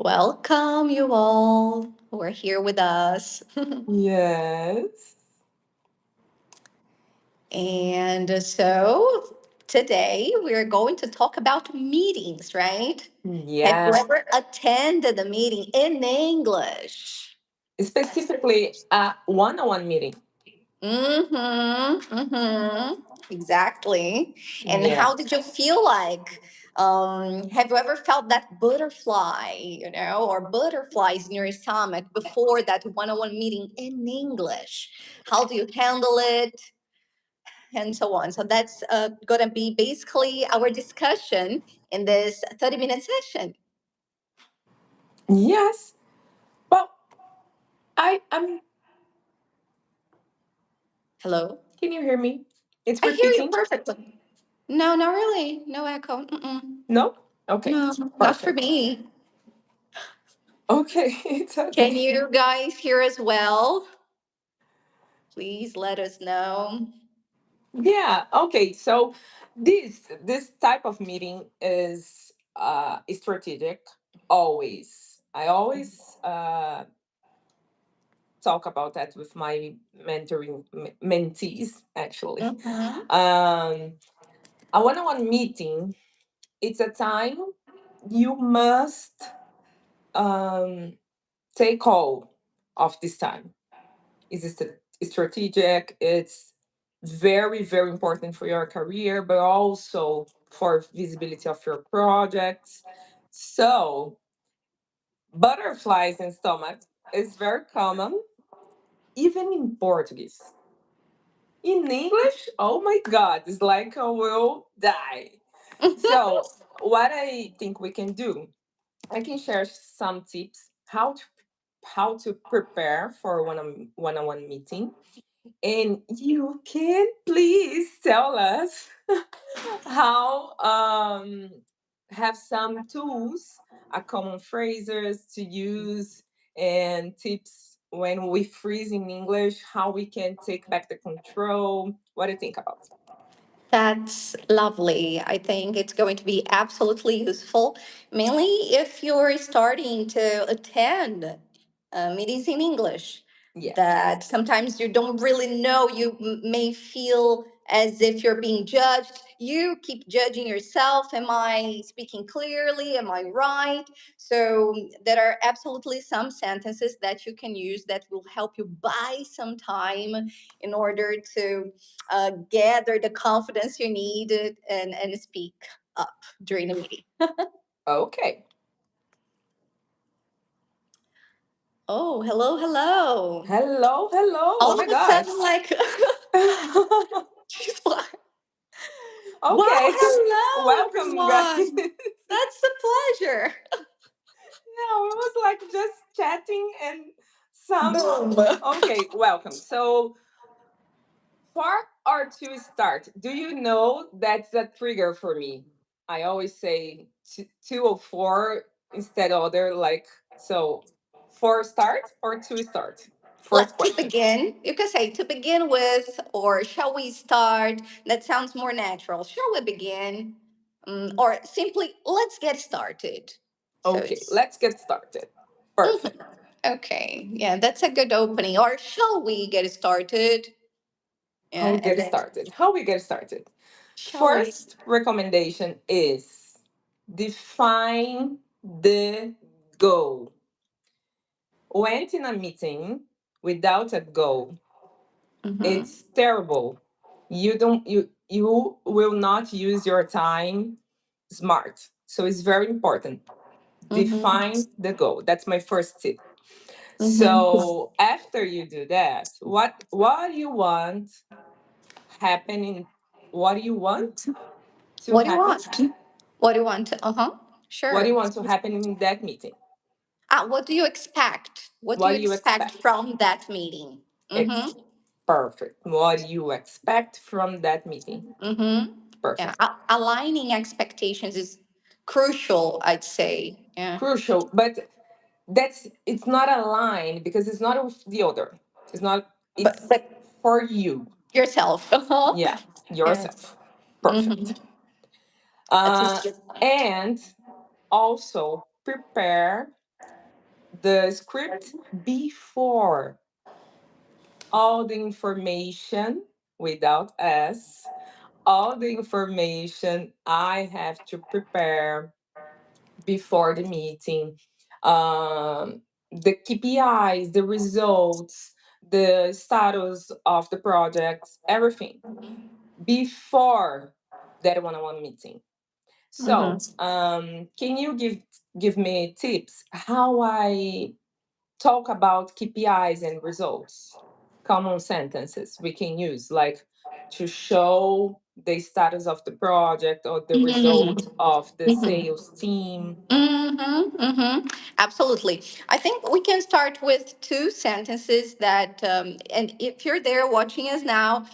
Welcome, you all who are here with us. Yes. And today we're going to talk about meetings, right? Have you Yeah. ever attended a meeting in English? Specifically, a one-on-one meeting. Exactly. And Yeah. how did you feel like? Have you ever felt that butterfly, or butterflies in your stomach before that one-on-one meeting in English? How do you handle it? And so on. So that's going to be basically our discussion in this 30-minute session. Yes. Well, I'm. Hello? Can you hear me? It's I hear you repeating. perfectly. No, not really. No echo. Mm-mm. No. Okay. No, not for Perfect. me. Okay. It's Can okay. you guys hear as well? Please let us know. Yeah. Okay. So this type of meeting is strategic. Always. I always talk about that with my mentees actually. Mm-hmm. Um, a one-on-one meeting, it's a time you must um, take hold of this time. Strategic. It's very, very important for your career, but also for visibility of your projects. So butterflies in stomach is very common, even in Portuguese. In English, oh my God, it's like I will die. So, what I think we can do, I can share some tips how to prepare for one-on-one meeting, and you can please tell us how have some tools, common phrases to use, and tips when we freeze in English, how we can take back the control. What do you think about? That's lovely. I think it's going to be absolutely useful, mainly if you're starting to attend meetings in English. Yes. That sometimes you don't really know, you may feel as if you're being judged. You keep judging yourself. Am I speaking clearly? Am I right? So, there are absolutely some sentences that you can use that will help you buy some time in order to gather the confidence you need and speak up during the meeting. Okay. Oh, hello, hello. Hello, hello. Oh All my of a God. sudden, like, she's like, well, Okay. hello, Welcome, guys. everyone. That's a pleasure. Yeah, we was like just chatting and some. Boom. Okay, welcome. So, for or to start, do you know that's a trigger for me? I always say two or four instead of other. Like, so, for start or to start? Let's First to question. begin. You can say to begin with, or shall we start? That sounds more natural. Shall we begin? Or simply, let's get started. So Okay, it's let's get started. Perfect. okay. Yeah, that's a good opening. Or shall we get started? How Yeah, we and get then started? How we get started? shall we? First recommendation is define the goal. Went in a meeting without a goal, Mm-hmm. it's terrible. You will not use your time smart. So it's very important. Mm-hmm. Define the goal. That's my first tip. Mm-hmm. So after you do that, what you want happening what do you want to What do you happen want? What do you want? Uh huh. what do Sure. you want to happen in that meeting? What do you expect? What do What you do you expect expect? from that meeting? It's Mm-hmm. perfect. What do you expect from that meeting? Mm-hmm. Yeah. Perfect. Aligning expectations is crucial, I'd say. Yeah. Crucial, but that's it's not aligned because it's not with the other. It's not. It's But for you. yourself. Uh-huh. Yeah, Yeah. yourself. Mm-hmm. Perfect. That's a uh good point. and also prepare the script before all the information without S, all the information I have to prepare before the meeting, the KPIs, the results, the status of the project, everything before that one-on-one meeting. So, Mm-hmm. can you give me tips how I talk about KPIs and results? Common sentences we can use, like to show the status of the project or the result of the Mm-hmm. sales team. Mm-hmm, mm-hmm. Absolutely. I think we can start with two sentences that, and if you're there watching us now,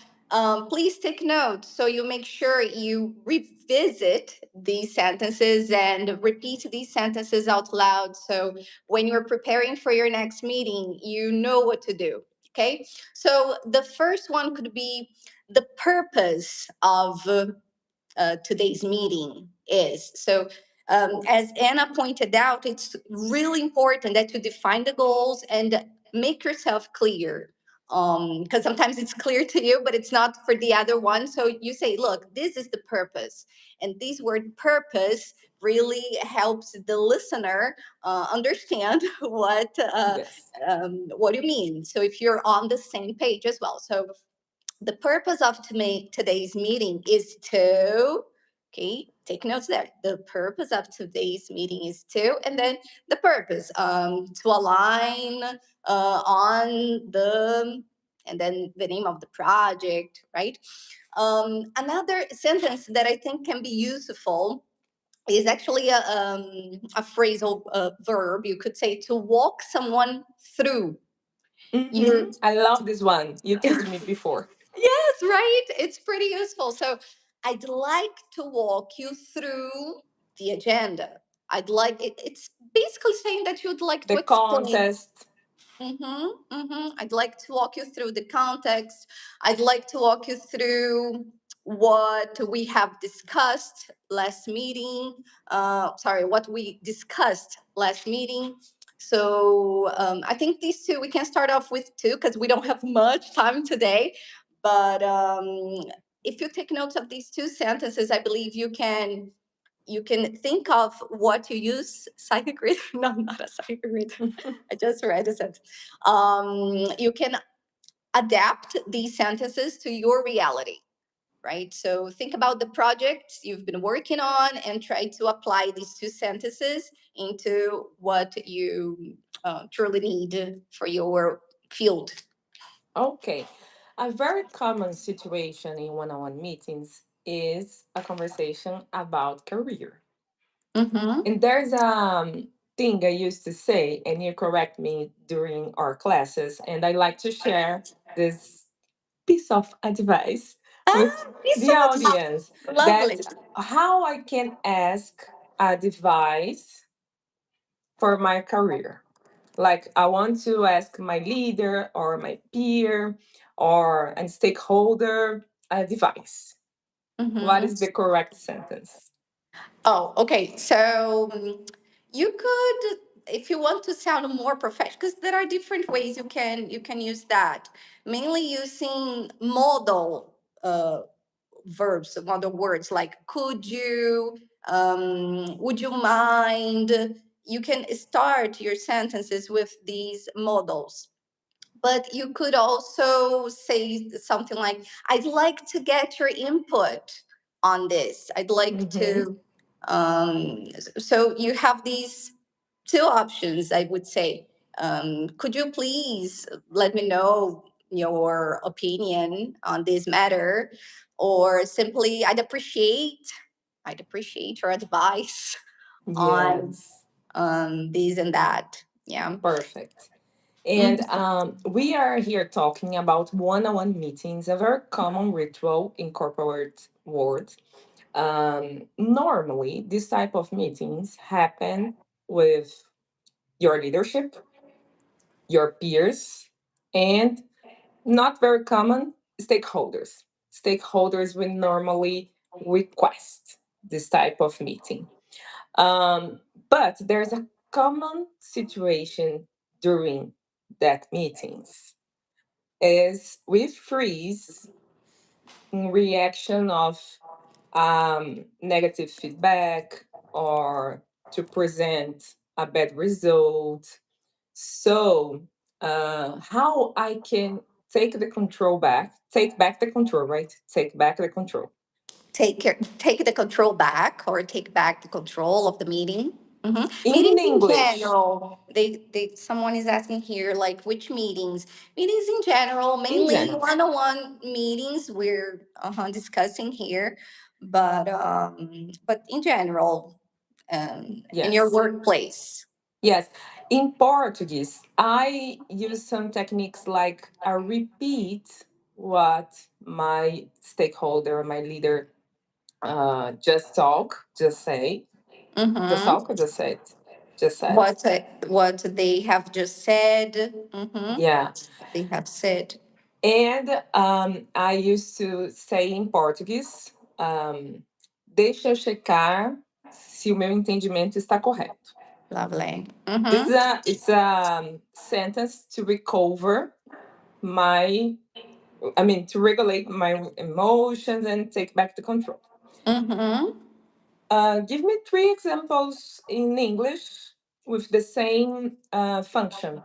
please take notes so you make sure you revisit these sentences and repeat these sentences out loud. So when you're preparing for your next meeting, you know what to do. Okay. So the first one could be the purpose of today's meeting is. So, as Anna pointed out, it's really important that you define the goals and make yourself clear. Because sometimes it's clear to you, but it's not for the other one. So you say, look, this is the purpose. And this word purpose really helps the listener understand Yes. what you mean. So if you're on the same page as well. So the purpose of today's meeting is to, okay, take notes there. The purpose of today's meeting is to, and then the purpose, to align on the, and then the name of the project, right? Another sentence that I think can be useful is actually a phrasal verb. You could say to walk someone through. Mm-hmm. You I love this one. You teach me before. Yes, right. It's pretty useful. So I'd like to walk you through the agenda. I'd like it. It's basically saying that you'd like to The explain. contest. I'd like to walk you through the context. I'd like to walk you through what we have discussed last meeting. Sorry, what we discussed last meeting. So I think these two, we can start off with two because we don't have much time today. But if you take notes of these two sentences, I believe you can think of what you use psychic reader. No, not a psychic reader. I just read a sentence. You can adapt these sentences to your reality, right? So think about the project you've been working on and try to apply these two sentences into what you truly need for your field. Okay. A very common situation in one-on-one meetings is a conversation about career. Mm-hmm. And there's a thing I used to say, and you correct me during our classes, and I like to share this piece of advice with Ah, the research. audience, that Lovely. how I can ask advice for my career. Like I want to ask my leader or my peer or a stakeholder advice. What Mm-hmm. is the correct sentence? Oh, okay. So you could, if you want to sound more professional, because there are different ways you can use that. Mainly using modal verbs, modal words like could you, would you mind. You can start your sentences with these modals, but you could also say something like, I'd like to get your input on this. I'd like Mm-hmm. to. So you have these two options, I would say. Could you please let me know your opinion on this matter? Or simply, I'd appreciate your advice on Yes, this and that. Yeah. perfect. And we are here talking about one-on-one meetings, a very common ritual in corporate world. Normally, this type of meetings happen with your leadership, your peers, and not very common stakeholders. Stakeholders will normally request this type of meeting. Um, but there's a common situation during that meetings is we freeze in reaction of negative feedback or to present a bad result. So, how I can take back the control, right? Take back the control. Take the control back, or take back the control of the meeting. In Meetings in English, general, someone is asking here, like, which meetings? Meetings in general, in mainly general, one-on-one meetings we're discussing here, but in general, in your yes. workplace. Yes, in Portuguese, I use some techniques like I repeat what my stakeholder, my leader, just say, just talk or Mm-hmm. just said. What they have just said. Yeah, They have said. and I used to say em português, deixa eu checar se o meu entendimento está correto. Lovely. It's a sentence to recover my to regulate my emotions and take back the control. Mm-hmm. Give me three examples in English with the same function.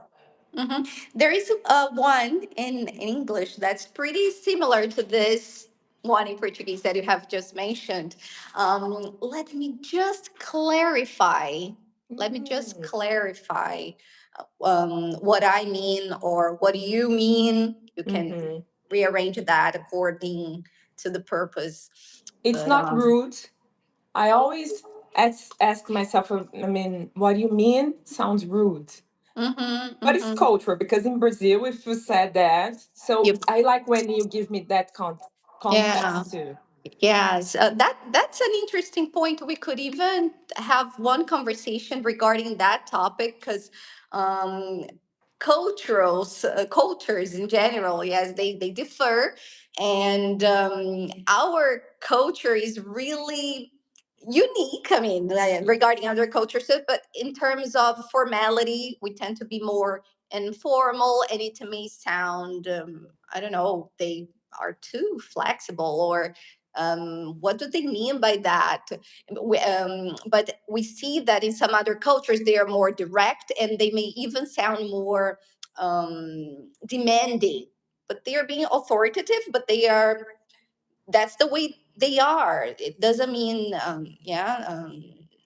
There is one in English that's pretty similar to this one in Portuguese that you have just mentioned. Let me just clarify. Let me just Mm. clarify what I mean or what you mean. You can Mhm. rearrange that according to the purpose. It's But not rude. I always ask myself, what do you mean? Sounds rude. But it's mm-hmm. culture because in Brazil, if you said that, You, so I like when you give me that yeah. context too. Yes, that's an interesting point. We could even have one conversation regarding that topic, because um, cultures in general, yes, they differ, and our culture is really unique. I mean, regarding other cultures, but in terms of formality, we tend to be more informal, and it may sound, I don't know, they are too flexible, or what do they mean by that? But we see that in some other cultures they are more direct, and they may even sound more demanding, but they are being authoritative, but they are, that's the way they are. It doesn't mean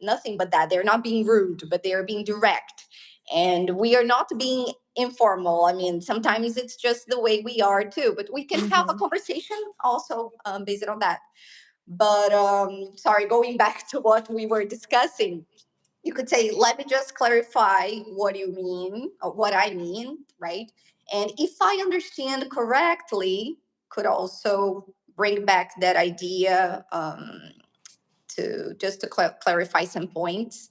nothing but that they're not being rude, but they are being direct, and we are not being informal. I mean, sometimes it's just the way we are too, but we can have a Hmm. conversation also based on that. But sorry, going back to what we were discussing, you could say, let me just clarify what you mean, or what I mean, right? And if I understand correctly, could also bring back that idea, to just to clarify some points.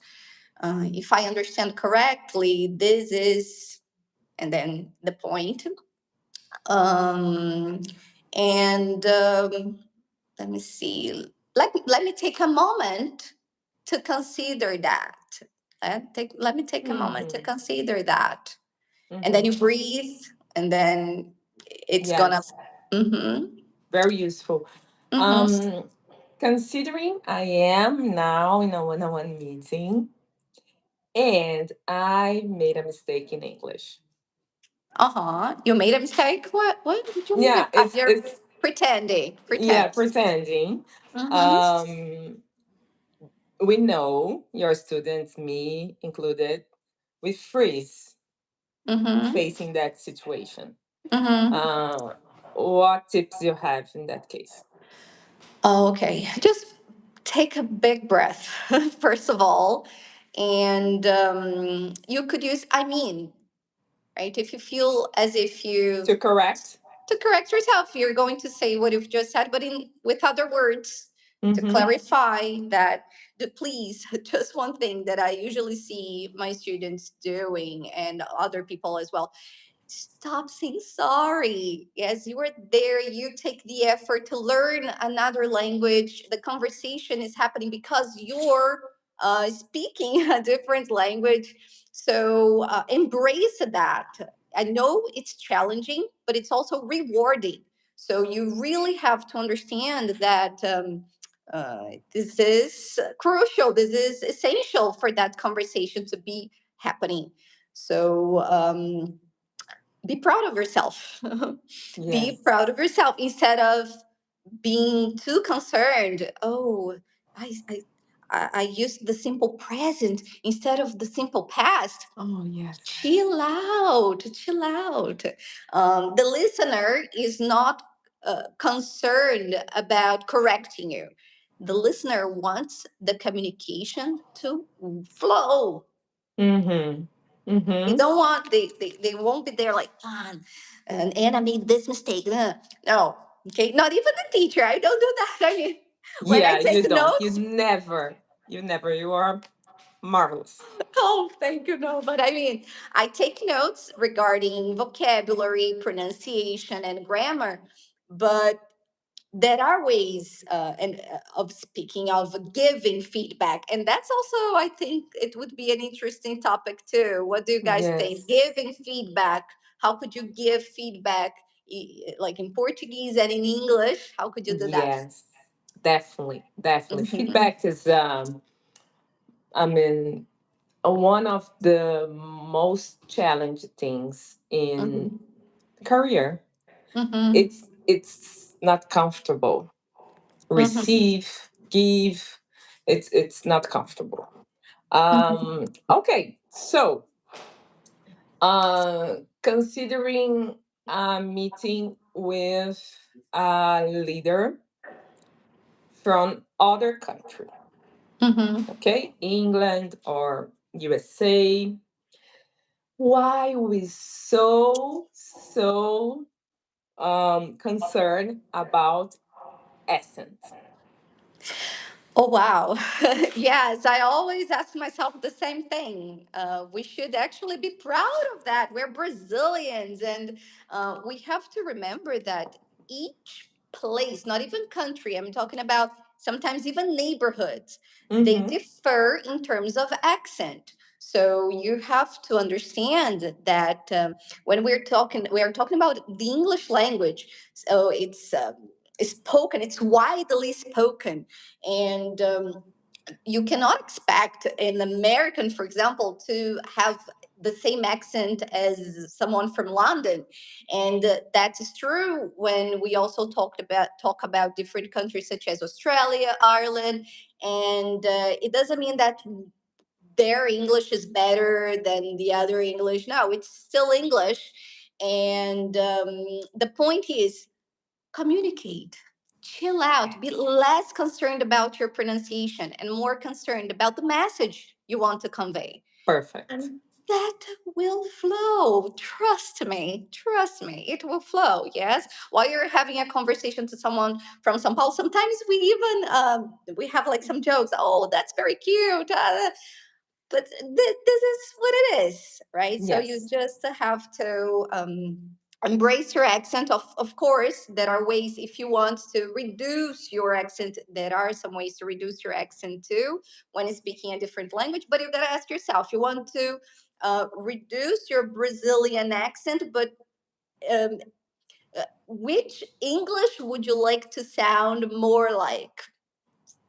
If I understand correctly, this is, and then the point. Um, and let me see. Let me take a moment to consider that. Let me take a moment to Hmm. consider that. And then Hmm. you breathe, and then it's gonna. Yes, Mm-hmm. very useful. Mm-hmm. Um, Considering I am now in a one-on-one meeting and I made a mistake in English. Uh-huh. You made a mistake? What did you Yeah, make? You're it's pretending. yeah, Pretend. pretending. Mm-hmm. Um, we know your students, me included, we freeze Mm-hmm. facing that situation. Mm-hmm. Uh, what tips you have in that case? Okay. Just take a big breath, first of all. And you could use, I mean, right? If you feel as if you, To correct? to correct yourself, you're going to say what you've just said, but in with other words, to Mm-hmm. clarify that. Please, just one thing that I usually see my students doing, and other people as well: stop saying sorry. Yes, you were there, you take the effort to learn another language, the conversation is happening because you're speaking a different language. So embrace that. I know it's challenging, but it's also rewarding. So you really have to understand that this is crucial. This is essential for that conversation to be happening. So be proud of yourself. Be Yes. proud of yourself instead of being too concerned. Oh, I, I, I used the simple present instead of the simple past. Oh, yes. Chill out, chill out. The listener is not concerned about correcting you. The listener wants the communication to flow. Mm-hmm. They Mm-hmm. don't want they won't be there like and Anna made this mistake. No, okay, not even the teacher. I don't do that. I mean, when I Yeah, you take don't. You notes, never. You never. You are marvelous. oh, thank you, no. But I mean, I take notes regarding vocabulary, pronunciation, and grammar. But there are ways of speaking, of giving feedback, and that's also, I think, it would be an interesting topic too. What do you guys think? Yes. Giving feedback. How could you give feedback, like in Portuguese and in English? How could you do that? Yes. Definitely. Definitely. Mhm. Feedback is I mean one of the most challenging things in Mhm. career. Mhm. It's not comfortable. Mhm. Receive, give, it's not comfortable. Mhm. Okay, so considering a meeting with a leader from other country, Mhm. okay, England or USA, why we so concerned about accent? Oh, wow. Yes, I always ask myself the same thing. We should actually be proud of that. We're Brazilians, and we have to remember that each place, not even country, I'm talking about sometimes even neighborhoods, they Mm-hmm. differ in terms of accent. So you have to understand that when we are talking about the English language. So it's spoken, it's widely spoken, and you cannot expect an American, for example, to have the same accent as someone from London, and that is true when we also talk about different countries such as Australia, Ireland, and it doesn't mean that their English is better than the other English. No, it's still English, and the point is communicate, chill out, be less concerned about your pronunciation and more concerned about the message you want to convey. Perfect. And that will flow. Trust me, it will flow. Yes, while you're having a conversation to someone from São Paulo, sometimes we even we have like some jokes. Oh, that's very cute. But this is what it is, right? So you Yes. just have to embrace your accent. Of course, there are ways, if you want to reduce your accent, there are some ways to reduce your accent too when speaking a different language. But you got to ask yourself, you want to reduce your Brazilian accent, but um, which English would you like to sound more like?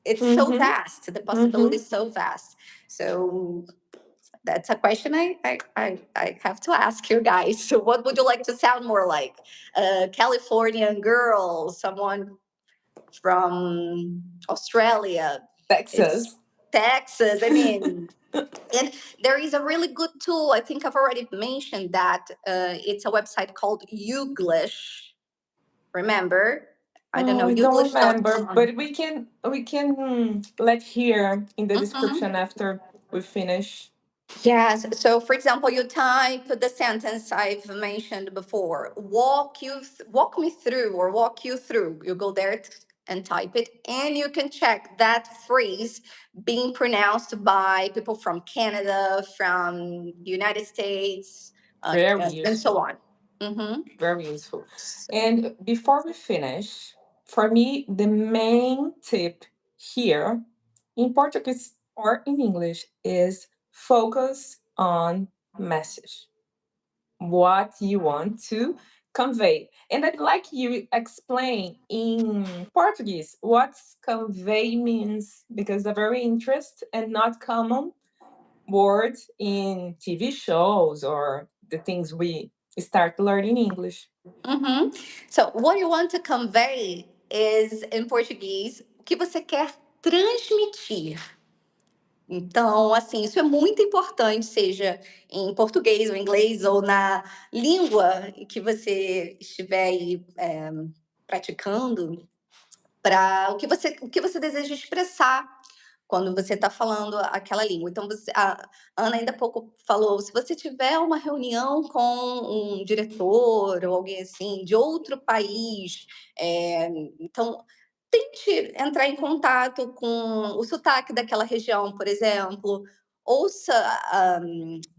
It's so Mm-hmm. vast, the possibility Mm-hmm. is so vast. So that's a question I have to ask you guys. So, what would you like to sound more like? A Californian girl, someone from Australia? It's Texas. Texas. I mean, and there is a really good tool. I think I've already mentioned that. It's a website called Youglish. Remember? I don't Oh, know, I don't Youglish dot remember, com. but we can let here in the description Mhm. after we finish. Yes. So, for example, you type the sentence I've mentioned before. Walk me through, or walk you through. You go there and type it, and you can check that phrase being pronounced by people from Canada, from the United States, Very and so useful. on. Mm-hmm. Very useful. And before we finish, for me, the main tip here in Portuguese or in English, is focus on message, what you want to convey. And I'd like you explain in Portuguese what convey means, because a very interest and not common word in TV shows or the things we start learning English. Uhum. So, what you want to convey is, em português, o que você quer transmitir. Então, assim, isso é muito importante, seja em português ou inglês ou na língua que você estiver aí, praticando, para o que você deseja expressar quando você está falando aquela língua. Então, a Ana ainda há pouco falou: se você tiver uma reunião com um diretor ou alguém assim de outro país, então tente entrar em contato com o sotaque daquela região, por exemplo. Ouça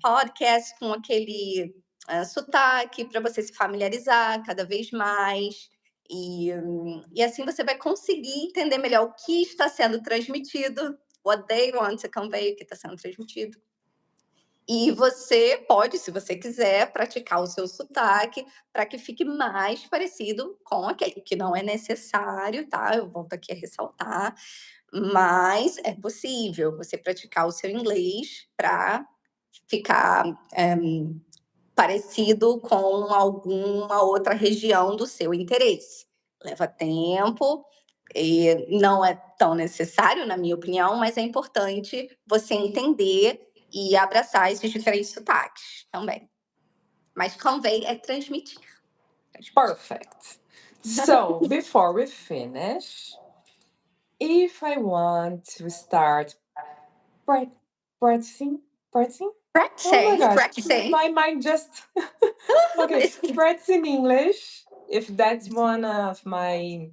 podcast com aquele sotaque para você se familiarizar cada vez mais. E assim você vai conseguir entender melhor o que está sendo transmitido, what they want to convey, o que está sendo transmitido. E você pode, se você quiser, praticar o seu sotaque para que fique mais parecido com aquele, que não é necessário, tá? Eu volto aqui a ressaltar, mas é possível você praticar o seu inglês para ficar parecido com alguma outra região do seu interesse. Leva tempo, e não é tão necessário, na minha opinião, mas é importante você entender e abraçar esses diferentes sotaques também. Mas convey é transmitir. Perfect. So, before we finish, if I want to start practicing, practicing? Oh my Practicing, gosh, practicing. my mind just. Okay, practicing English, if that's one of my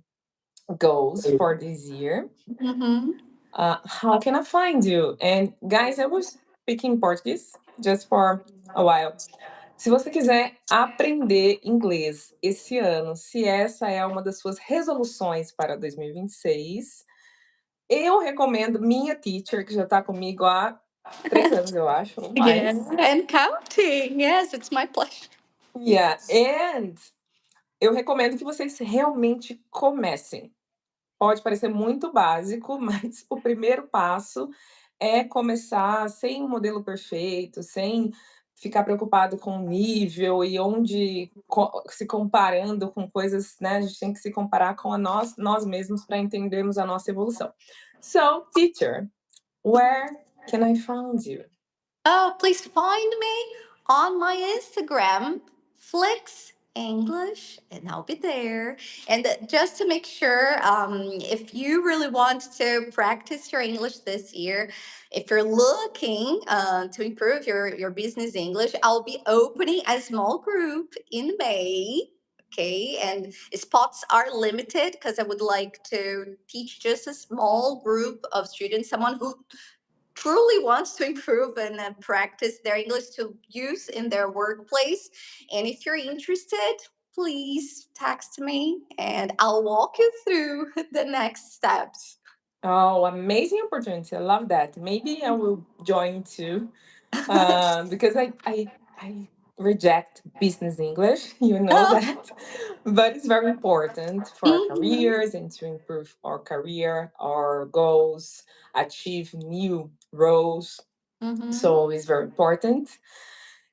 goals for this year. Uhum. How can I find you? And guys, I was speaking Portuguese just for a while. Se você quiser aprender inglês esse ano, se essa é uma das suas resoluções para 2026, eu recomendo minha teacher, que já está comigo há 3 anos, eu acho, ou Yeah, mais. and counting. Yes, it's my pleasure. Yeah, and eu recomendo que vocês realmente comecem. Pode parecer muito básico, mas o primeiro passo é começar sem um modelo perfeito, sem ficar preocupado com o nível e onde se comparando com coisas, né? A gente tem que se comparar com nós mesmos para entendermos a nossa evolução. So, teacher, where can I find you? Oh, please find me on my Instagram, Flicks English, and I'll be there. And just to make sure, if you really want to practice your English this year, if you're looking to improve your business English, I'll be opening a small group in May. Okay, and spots are limited because I would like to teach just a small group of students, someone who truly wants to improve and practice their English to use in their workplace. And if you're interested, please text me and I'll walk you through the next steps. Oh, amazing opportunity. I love that. Maybe I will join too. Because I reject business English, you know that, but it's very important for our Mhm. careers and to improve our career, our goals, achieve new roles. Mhm. So it's very important.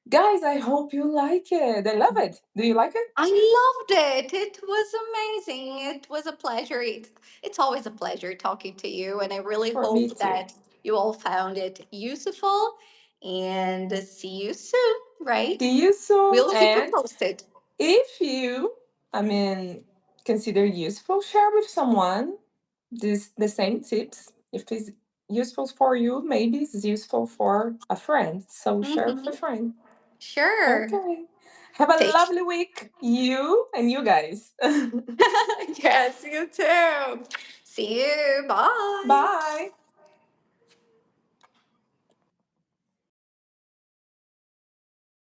Guys, I hope you like it. I love it. Do you like it? I loved it. It was amazing. It was a pleasure. It's always a pleasure talking to you. And I really For me hope too. that you all found it useful. And see you soon, right? See you soon. We'll keep you And posted. if you, I mean, consider useful, share with someone the same tips. If it's useful for you, maybe it's useful for a friend. So share with a Mhm. friend. Sure. Okay. Have a Take lovely week, you and you guys. Yes, you too. See you. Bye. Bye.